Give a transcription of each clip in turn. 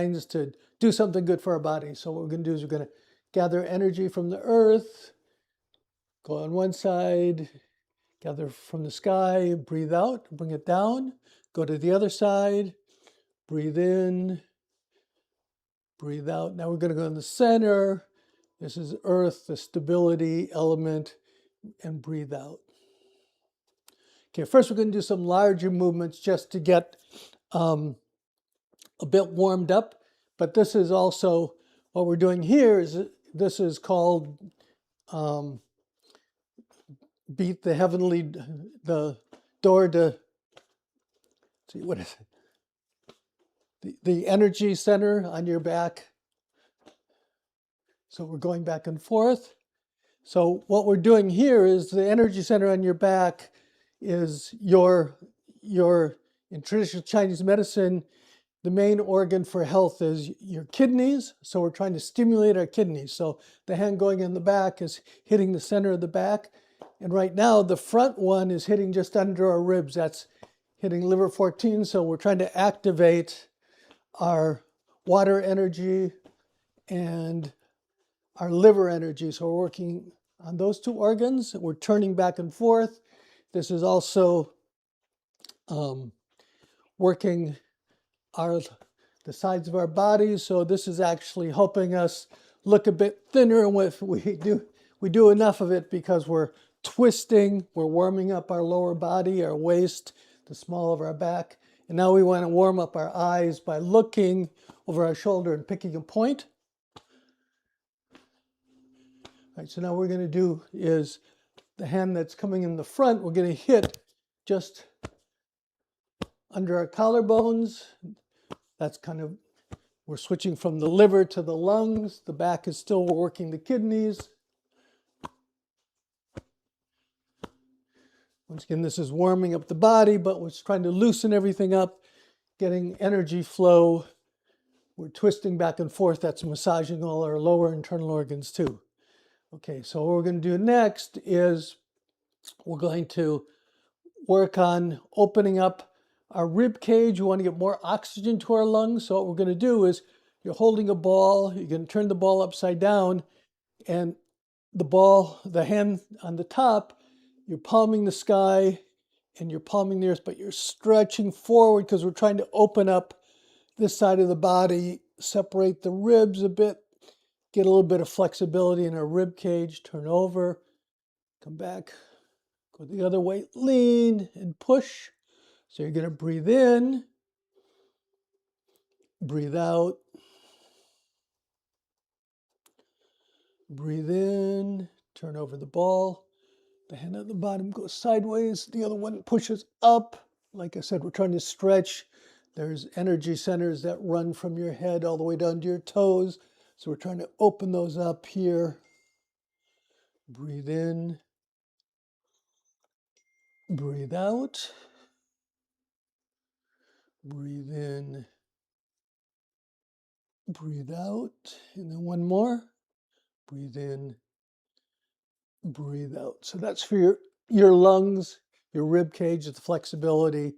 to do something good for our body. So what we're going to do is we're going to gather energy from the earth, go on one side, gather from the sky, breathe out, bring it down, go to the other side, breathe in, breathe out. Now we're going to go in the center. This is earth, the stability element, and breathe out. Okay, first we're going to do some larger movements just to get a bit warmed up. But this is also, what we're doing here is, this is called beat the door to, see, what is it? The energy center on your back. So we're going back and forth. So what we're doing here is the energy center on your back is in traditional Chinese medicine, the main organ for health is your kidneys. So we're trying to stimulate our kidneys. So the hand going in the back is hitting the center of the back. And right now the front one is hitting just under our ribs. That's hitting liver 14. So we're trying to activate our water energy and our liver energy. So we're working on those two organs. We're turning back and forth. This is also working the sides of our bodies. So this is actually helping us look a bit thinner. And if we do enough of it because we're twisting, we're warming up our lower body, our waist, the small of our back. And now we want to warm up our eyes by looking over our shoulder and picking a point. All right, so now what we're going to do is the hand that's coming in the front, we're going to hit just under our collarbones. That's kind of, we're switching from the liver to the lungs. The back is still working the kidneys. Once again, this is warming up the body, but we're trying to loosen everything up, getting energy flow. We're twisting back and forth. That's massaging all our lower internal organs too. Okay, so what we're going to do next is we're going to work on opening up our rib cage. We want to get more oxygen to our lungs. So what we're going to do is you're holding a ball. You're going to turn the ball upside down, and the hand on the top, you're palming the sky and you're palming the earth, but you're stretching forward because we're trying to open up this side of the body, separate the ribs a bit, get a little bit of flexibility in our rib cage, turn over, come back, go the other way, lean and push. So you're going to breathe in, breathe out, breathe in, turn over the ball. The hand at the bottom goes sideways, the other one pushes up. Like I said, we're trying to stretch. There's energy centers that run from your head all the way down to your toes. So we're trying to open those up here. Breathe in, breathe out, breathe in, breathe out, and then one more. Breathe in, breathe out. So that's for your lungs, your rib cage, the flexibility.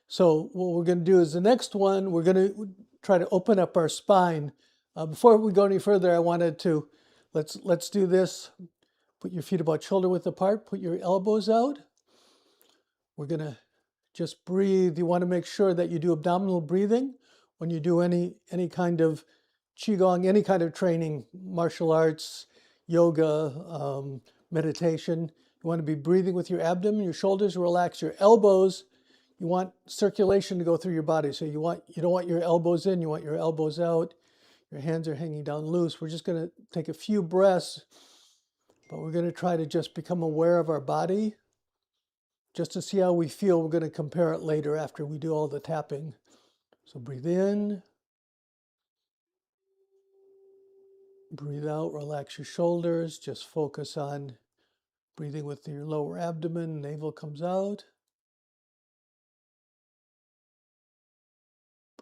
So what we're going to do is the next one, we're going to try to open up our spine. Before we go any further, I wanted to, let's do this. Put your feet about shoulder width apart, put your elbows out. We're going to just breathe. You want to make sure that you do abdominal breathing when you do any kind of Qigong, any kind of training, martial arts, yoga, meditation. You want to be breathing with your abdomen, your shoulders relax, your elbows. You want circulation to go through your body. So you don't want your elbows in, you want your elbows out. Your hands are hanging down loose. We're just going to take a few breaths, but we're going to try to just become aware of our body. Just to see how we feel, we're going to compare it later after we do all the tapping. So breathe in. Breathe out, relax your shoulders. Just focus on breathing with your lower abdomen. Navel comes out.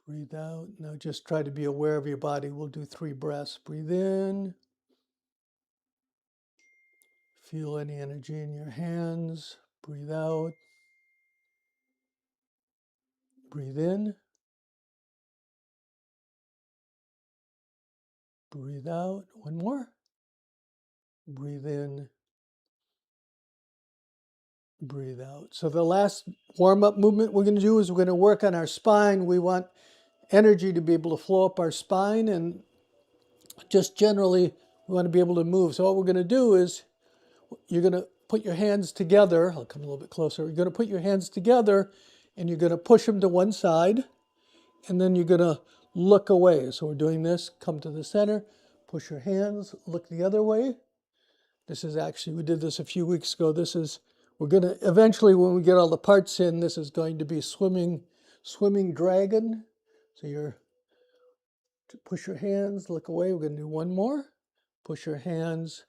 Breathe out. Now just try to be aware of your body. We'll do 3 breaths. Breathe in. Feel any energy in your hands. Breathe out. Breathe in. Breathe out. One more. Breathe in. Breathe out. So the last warm-up movement we're going to do is we're going to work on our spine. We want energy to be able to flow up our spine, and just generally we want to be able to move. So what we're going to do is you're going to put your hands together. I'll come a little bit closer. You're going to put your hands together and you're going to push them to one side, and then you're going to look away. So we're doing this. Come to the center, push your hands, look the other way. This is actually, we did this a few weeks ago. We're going to, eventually when we get all the parts in, this is going to be swimming dragon. So you're, push your hands, look away. We're going to do one more. Push your hands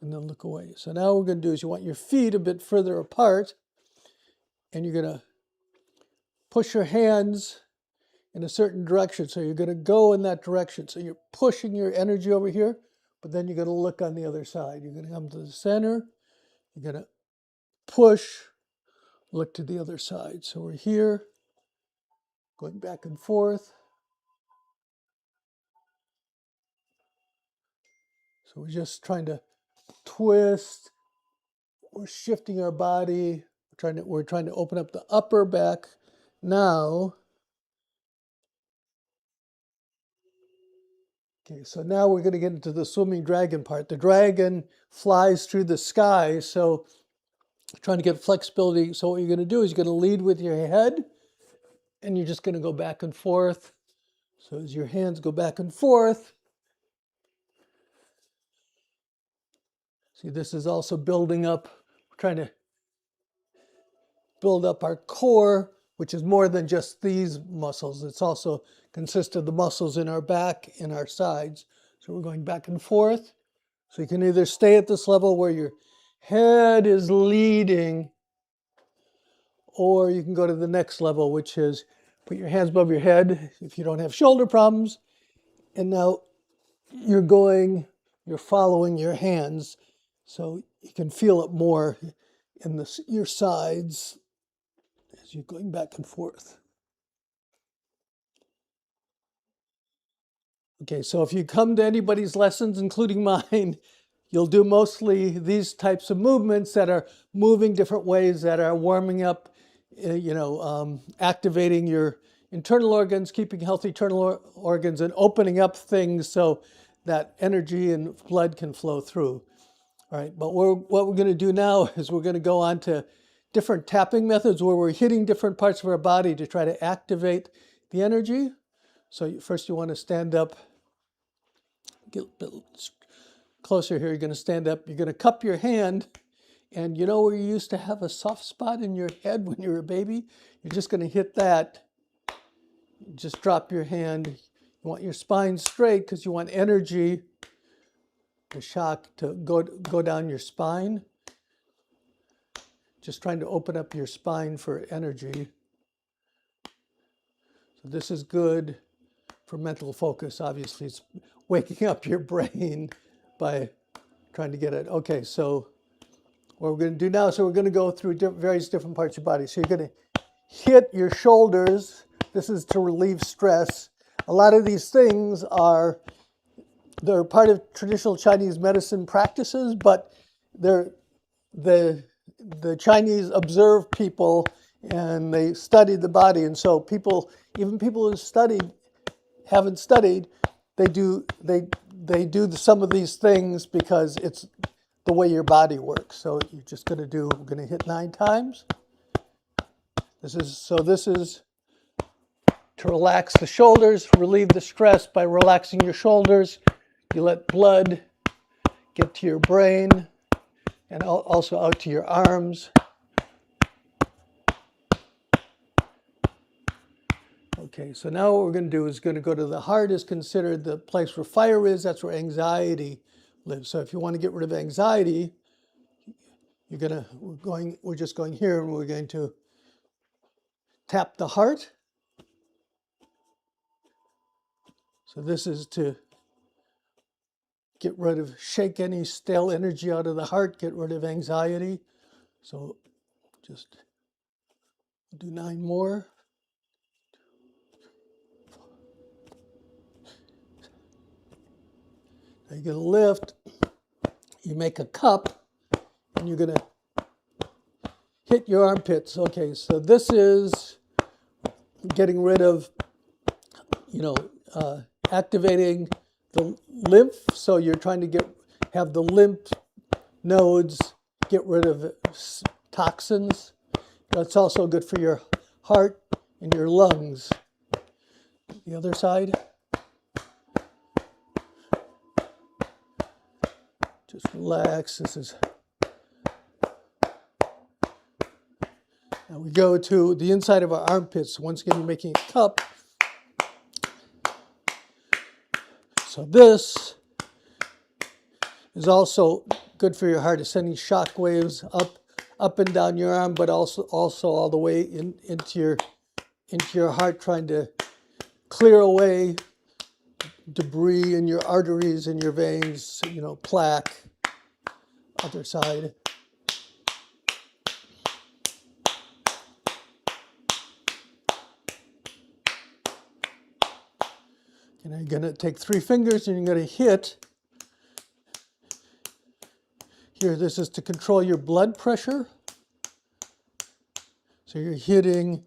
and then look away. So now what we're going to do is you want your feet a bit further apart, and you're going to push your hands in a certain direction. So you're going to go in that direction. So you're pushing your energy over here, but then you're going to look on the other side. You're going to come to the center. You're going to push, look to the other side. So we're here, going back and forth. So we're just trying to twist. We're shifting our body. We're trying to open up the upper back now. Okay, so now we're going to get into the swimming dragon part. The dragon flies through the sky, so trying to get flexibility. So what you're going to do is you're going to lead with your head, and you're just going to go back and forth. So as your hands go back and forth, see, this is also building up. We're trying to build up our core, which is more than just these muscles. It's also consists of the muscles in our back and our sides. So we're going back and forth. So you can either stay at this level where your head is leading, or you can go to the next level, which is put your hands above your head if you don't have shoulder problems. And now you're following your hands, so you can feel it more in your sides as you're going back and forth. Okay, so if you come to anybody's lessons, including mine, you'll do mostly these types of movements that are moving different ways, that are warming up, activating your internal organs, keeping healthy internal organs, and opening up things so that energy and blood can flow through. All right, but what we're going to do now is we're going to go on to different tapping methods where we're hitting different parts of our body to try to activate the energy. So first you want to stand up. Get a bit closer here. You're going to stand up. You're going to cup your hand. And you know where you used to have a soft spot in your head when you were a baby? You're just going to hit that. Just drop your hand. You want your spine straight because you want energy, the shock to go down your spine. Just trying to open up your spine for energy. So this is good for mental focus. Obviously, it's waking up your brain by trying to get it. Okay, so what we're going to do now, so we're going to go through various different parts of your body. So you're going to hit your shoulders. This is to relieve stress. A lot of these things they're part of traditional Chinese medicine practices, but the Chinese observe people and they studied the body, and so even people who haven't studied, they do some of these things because it's the way your body works. So we're going to hit 9 times. This is to relax the shoulders, relieve the stress by relaxing your shoulders. You let blood get to your brain and also out to your arms. Okay, so now what we're going to do is going to go to the heart. Is considered the place where fire is. That's where anxiety lives. So if you want to get rid of anxiety, we're just going here, and we're going to tap the heart. So this is to shake any stale energy out of the heart, get rid of anxiety. So just do 9 more. Now you're going to lift, you make a cup, and you're going to hit your armpits. Okay, so this is getting rid of, activating the lymph. So you're trying to have the lymph nodes get rid of toxins. That's also good for your heart and your lungs. The other side. Just relax. Now we go to the inside of our armpits. Once again, you're making a cup. So this is also good for your heart. It's sending shock waves up and down your arm, but also all the way into your heart, trying to clear away debris in your arteries and your veins, plaque. Other side. And you're going to take 3 fingers and you're going to hit. Here, this is to control your blood pressure. So you're hitting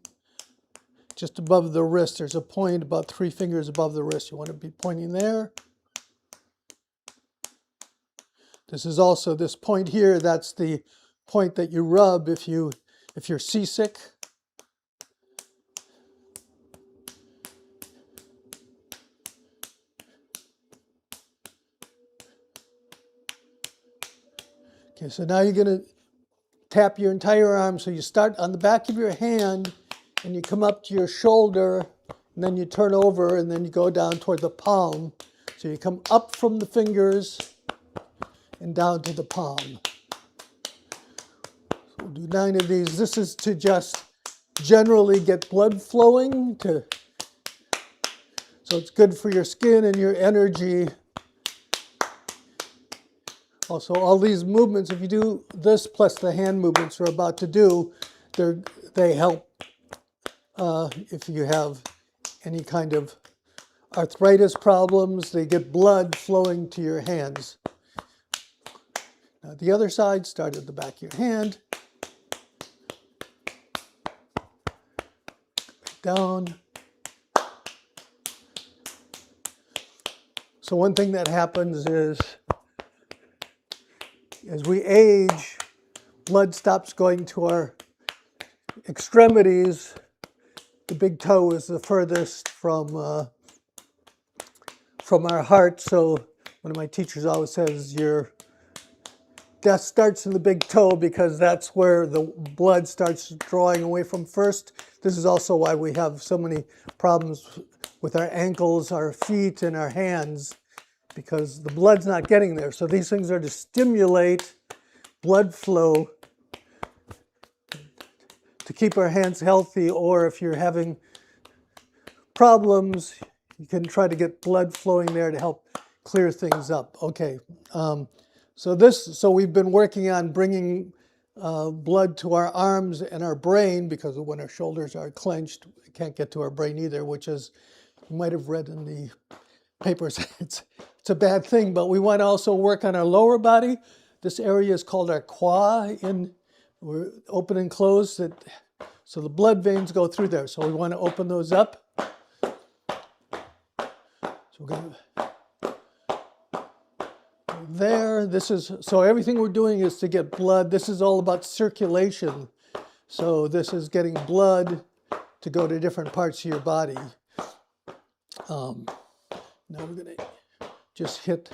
just above the wrist. There's a point about 3 fingers above the wrist. You want to be pointing there. This is also this point here. That's the point that you rub if you're seasick. Okay, so now you're going to tap your entire arm. So you start on the back of your hand and you come up to your shoulder, and then you turn over, and then you go down toward the palm. So you come up from the fingers and down to the palm. So we'll do 9 of these. This is to just generally get blood flowing. So it's good for your skin and your energy. Also, all these movements, if you do this plus the hand movements we're about to do, they help if you have any kind of arthritis problems. They get blood flowing to your hands. Now the other side, start at the back of your hand. Down. So one thing that happens is, as we age, blood stops going to our extremities. The big toe is the furthest from our heart. So one of my teachers always says your death starts in the big toe, because that's where the blood starts drawing away from first. This is also why we have so many problems with our ankles, our feet, and our hands, because the blood's not getting there. So these things are to stimulate blood flow to keep our hands healthy, or if you're having problems, you can try to get blood flowing there to help clear things up. Okay, so we've been working on bringing blood to our arms and our brain, because when our shoulders are clenched, we can't get to our brain either, which is, you might have read in the papers, it's a bad thing. But we want to also work on our lower body. This area is called our quad, we're open and closed, so the blood veins go through there. So we want to open those up. So we're going to there. So everything we're doing is to get blood. This is all about circulation. So this is getting blood to go to different parts of your body. Now we're going to just hit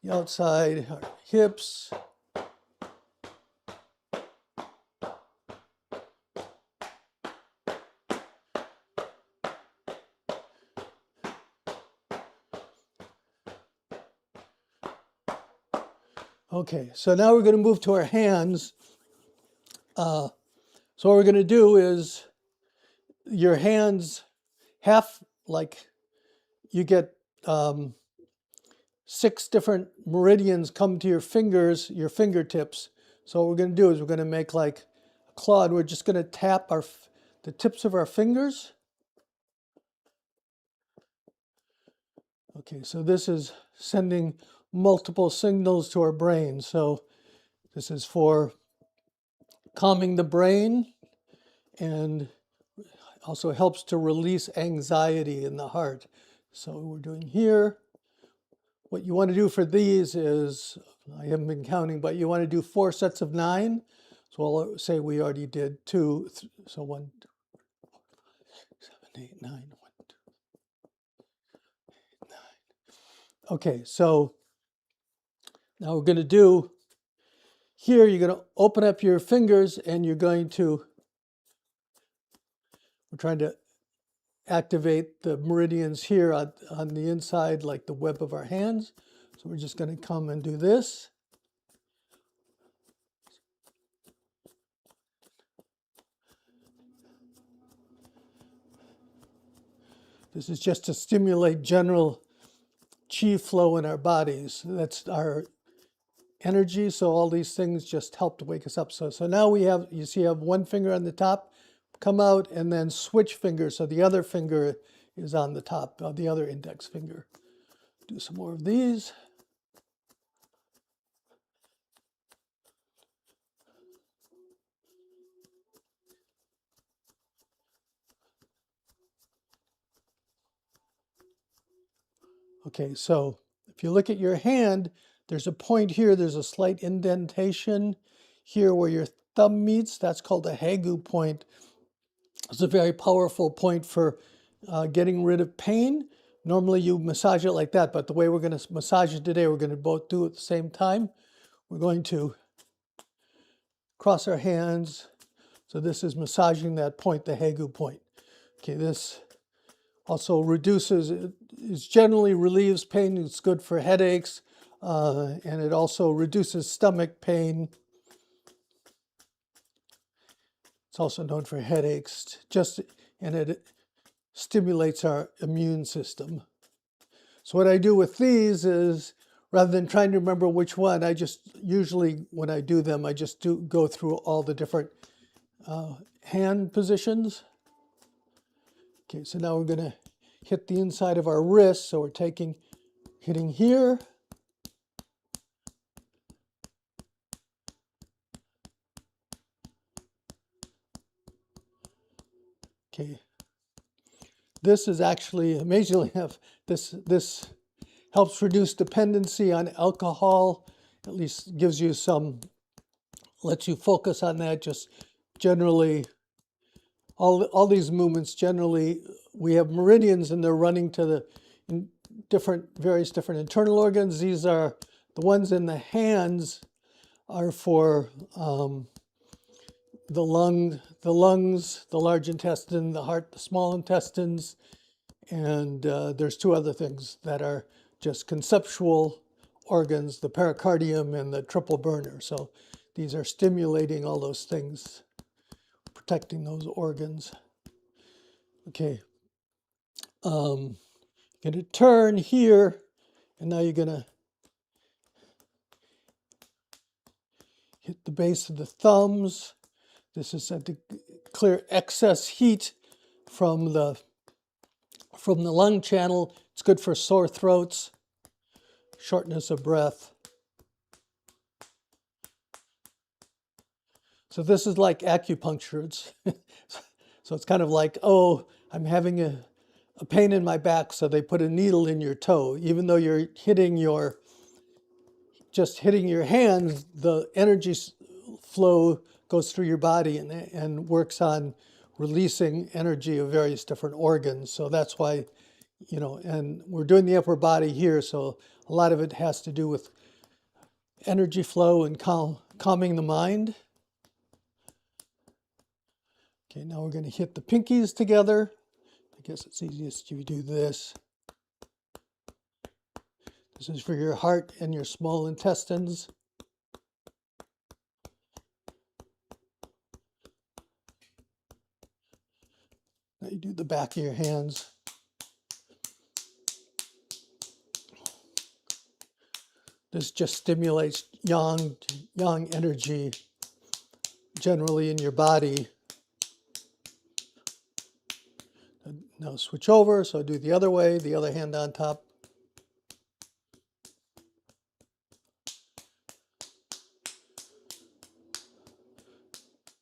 the outside, our hips. Okay, so now we're going to move to our hands. So what we're going to do is, your hands, you get 6 different meridians come to your fingers, your fingertips. So what we're going to do is we're going to make like a claw. We're just going to tap the tips of our fingers. Okay, so this is sending multiple signals to our brain. So this is for calming the brain and also helps to release anxiety in the heart. So we're doing here. What you want to do for these is, I haven't been counting, but you want to do 4 sets of 9. So I'll say we already did 2. So 1, 2, 7, 8, 9. 1, 2, 8, 9. Okay, so now we're going to do, here you're going to open up your fingers and you're going to, we're trying to activate the meridians here on the inside, like the web of our hands. So we're just going to come and do this. This is just to stimulate general chi flow in our bodies. That's our energy. So all these things just help to wake us up. So now we have, you see, I have one finger on the top, come out and then switch fingers. So the other finger is on the top, the other index finger. Do some more of these. Okay, so if you look at your hand, there's a point here, there's a slight indentation here where your thumb meets. That's called a Hagu point. It's a very powerful point for getting rid of pain. Normally you massage it like that, but the way we're going to massage it today, we're going to both do it at the same time. We're going to cross our hands. So this is massaging that point, the Hagu point. Okay, this also reduces, it generally relieves pain. It's good for headaches, and it also reduces stomach pain. It's also known for headaches, and it stimulates our immune system. So what I do with these is, rather than trying to remember which one, I just usually, when I do them, I just go through all the different hand positions. Okay, so now we're going to hit the inside of our wrist. So we're hitting here. Okay. This is actually amazingly enough, this helps reduce dependency on alcohol. At least gives you some, lets you focus on that. Just generally, all these movements generally, we have meridians and they're running to the various different internal organs. These are the ones in the hands are for the lungs, the large intestine, the heart, the small intestines, and there's 2 other things that are just conceptual organs, the pericardium and the triple burner. So these are stimulating all those things, protecting those organs. Okay, going to turn here, and now you're going to hit the base of the thumbs. This is to clear excess heat from the lung channel. It's good for sore throats, shortness of breath. So this is like acupuncture. So it's kind of like, oh, I'm having a pain in my back, so they put a needle in your toe. Even though you're just hitting your hands, the energy flow goes through your body and works on releasing energy of various different organs. So that's why, and we're doing the upper body here, so a lot of it has to do with energy flow and calming the mind. Okay, now we're going to hit the pinkies together. I guess it's easiest if you do this. This is for your heart and your small intestines. Now you do the back of your hands. This just stimulates yang energy generally in your body. Now switch over, so do the other way, the other hand on top.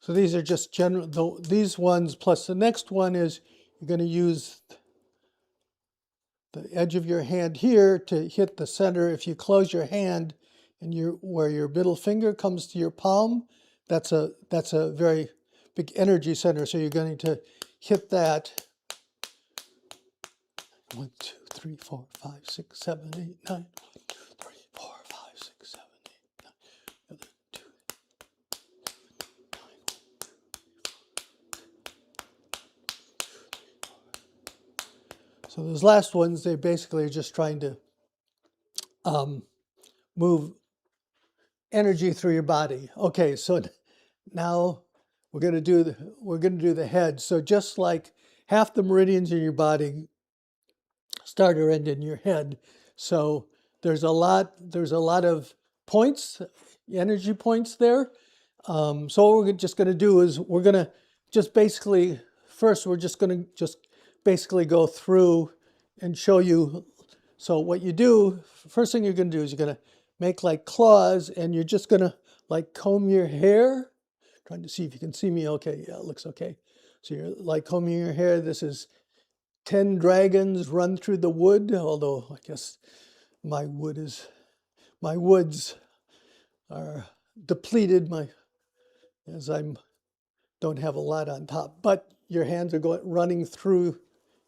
So these are just general, these ones plus the next one is you're going to use the edge of your hand here to hit the center. If you close your hand and where your middle finger comes to your palm, that's a very big energy center. So you're going to hit that. 1, 2, 3, 4, 5, 6, 7, 8, 9. 1, 2, 3, 4, 5, 6, 7, 8, 9. 2, 9. So those last ones, they basically are just trying to move energy through your body. Okay, so now we're going to do the head. So just like half the meridians in your body start or end in your head. So there's a lot of points, energy points there. So what we're just going to do is we're going to just basically, first we're just going to basically go through and show you. So what you do, first thing you're going to do is you're going to make like claws, and you're just going to like comb your hair. Trying to see if you can see me. Okay, yeah, it looks okay. So you're like combing your hair. This is 10 dragons run through the wood, although I guess my woods are depleted, as I don't have a lot on top. But your hands are running through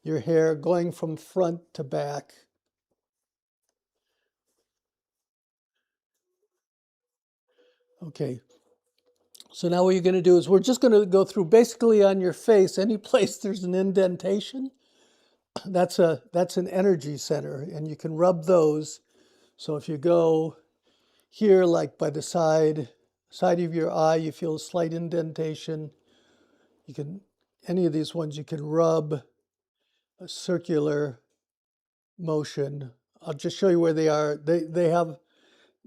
your hair, going from front to back. Okay. So now what you're going to do is we're just going to go through basically on your face, any place there's an indentation. That's an energy center, and you can rub those. So if you go here, like by the side of your eye, you feel a slight indentation. You can, any of these ones, you can rub a circular motion. I'll just show you where they are.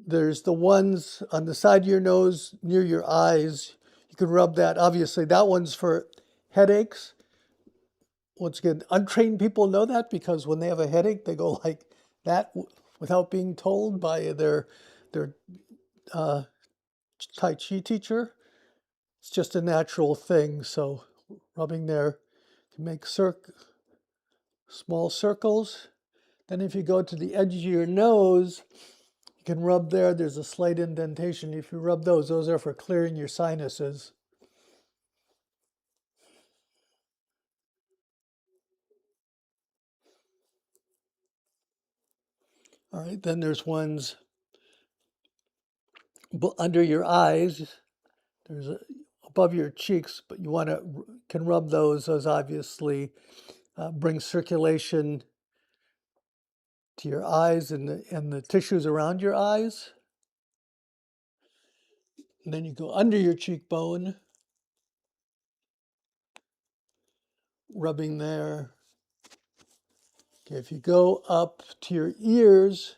There's the ones on the side of your nose near your eyes. You can rub that. Obviously, that one's for headaches. Once again, untrained people know that because when they have a headache, they go like that without being told by their Tai Chi teacher. It's just a natural thing. So rubbing there can make small circles. Then if you go to the edge of your nose, you can rub there. There's a slight indentation. If you rub those are for clearing your sinuses. All right, then there's ones under your eyes. There's above your cheeks, but you can rub those. Those obviously bring circulation to your eyes and the tissues around your eyes. And then you go under your cheekbone, rubbing there. Okay, if you go up to your ears,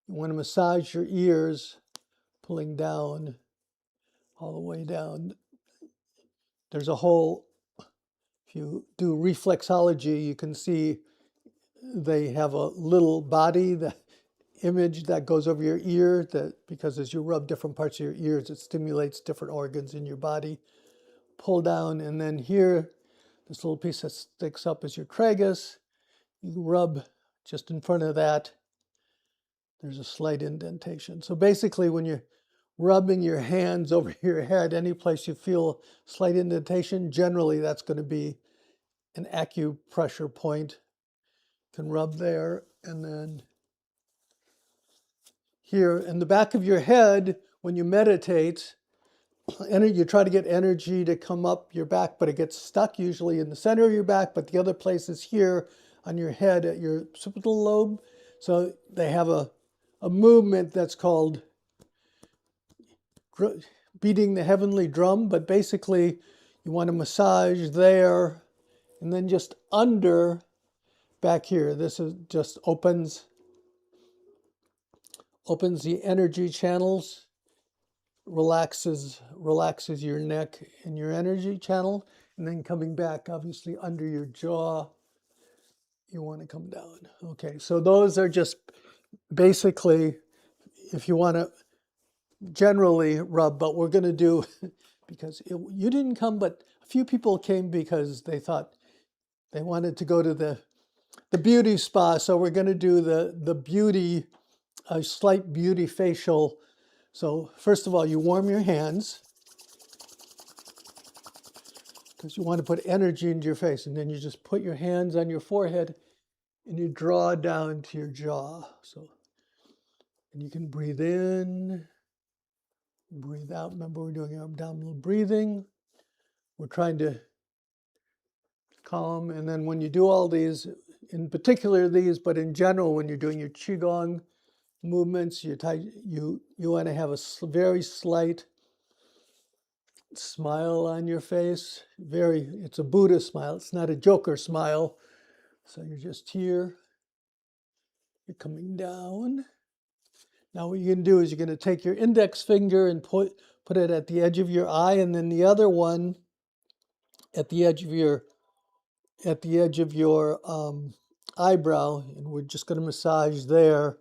you want to massage your ears, pulling down, all the way down. There's a whole, if you do reflexology, you can see they have a little body, the image that goes over your ear, because as you rub different parts of your ears, it stimulates different organs in your body. Pull down, and then here, this little piece that sticks up is your tragus. You rub just in front of that. There's a slight indentation. So basically, when you're rubbing your hands over your head, any place you feel slight indentation, generally that's going to be an acupressure point. You can rub there, and then here in the back of your head, when you meditate, you try to get energy to come up your back, but it gets stuck usually in the center of your back, but the other place is here on your head at your occipital lobe. So they have a movement that's called beating the heavenly drum, but basically you want to massage there and then just under back here. This is just opens the energy channels, relaxes your neck and your energy channel, and then coming back obviously under your jaw, you want to come down. Okay, so those are just basically, if you want to generally rub, but we're going to do because you didn't come, but a few people came because they thought they wanted to go to the beauty spa. So we're going to do the beauty, a slight beauty facial. So first of all, you warm your hands because you want to put energy into your face. And then you just put your hands on your forehead and you draw down to your jaw. So, and you can breathe in, breathe out. Remember, we're doing abdominal breathing. We're trying to calm. And then when you do all these, in particular these, but in general, when you're doing your Qigong movements, you want to have a very slight smile on your face. It's a Buddha smile. It's not a Joker smile. So you're just here. You're coming down. Now what you're going to do is you're going to take your index finger and put it at the edge of your eye, and then the other one at the edge of your eyebrow, and we're just going to massage there.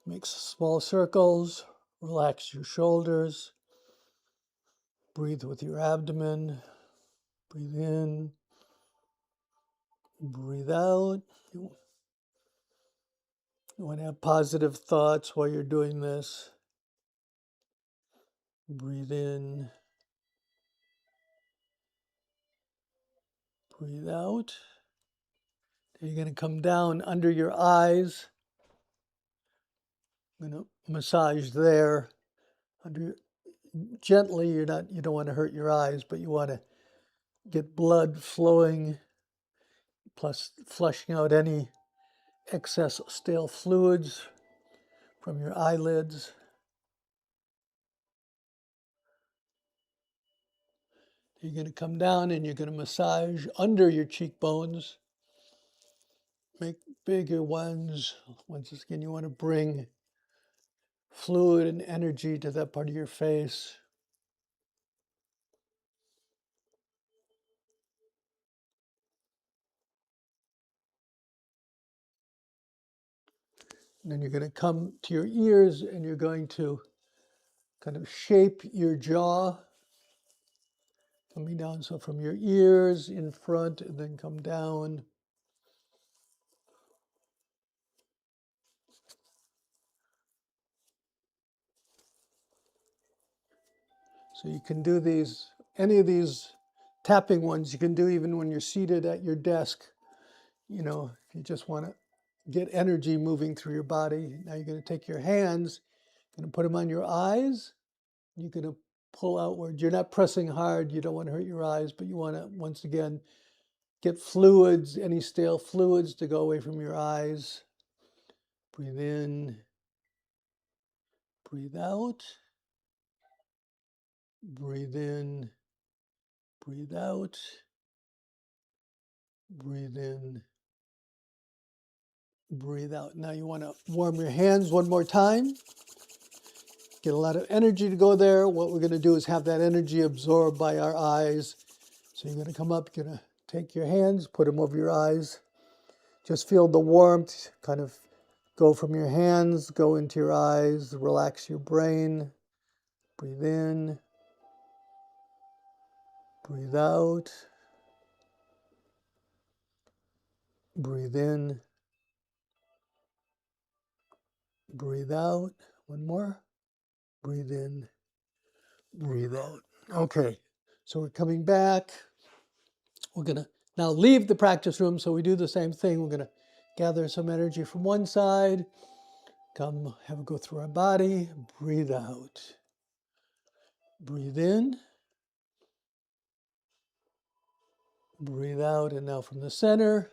Make small circles. Relax your shoulders. Breathe with your abdomen. Breathe in. Breathe out. You want to have positive thoughts while you're doing this. Breathe in. Breathe out. You're going to come down under your eyes. I'm going to massage there. Gently. You don't want to hurt your eyes, but you want to get blood flowing, plus flushing out any excess stale fluids from your eyelids. You're going to come down and you're going to massage under your cheekbones. Make bigger ones. Once again, you want to bring fluid and energy to that part of your face. And then you're going to come to your ears and you're going to kind of shape your jaw. Coming down, so from your ears in front and then come down. So you can do any of these tapping ones, you can do even when you're seated at your desk. If you just want to get energy moving through your body. Now you're going to take your hands, you're going to put them on your eyes. You're going to pull outward. You're not pressing hard. You don't want to hurt your eyes, but you want to, once again, get fluids, any stale fluids to go away from your eyes. Breathe in. Breathe out. Breathe in. Breathe out. Breathe in. Breathe out. Now you want to warm your hands one more time. Get a lot of energy to go there. What we're going to do is have that energy absorbed by our eyes. So you're going to come up, you're going to take your hands, put them over your eyes. Just feel the warmth kind of go from your hands, go into your eyes, relax your brain. Breathe in. Breathe out. Breathe in. Breathe out. One more. Breathe in. Breathe out. Okay, so we're coming back. We're going to now leave the practice room, so we do the same thing. We're going to gather some energy from one side, come have it go through our body, breathe out. Breathe in. Breathe out, and now from the center,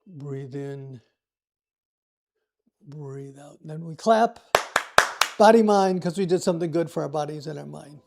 breathe in, breathe out. And then we clap, body, mind, because we did something good for our bodies and our mind.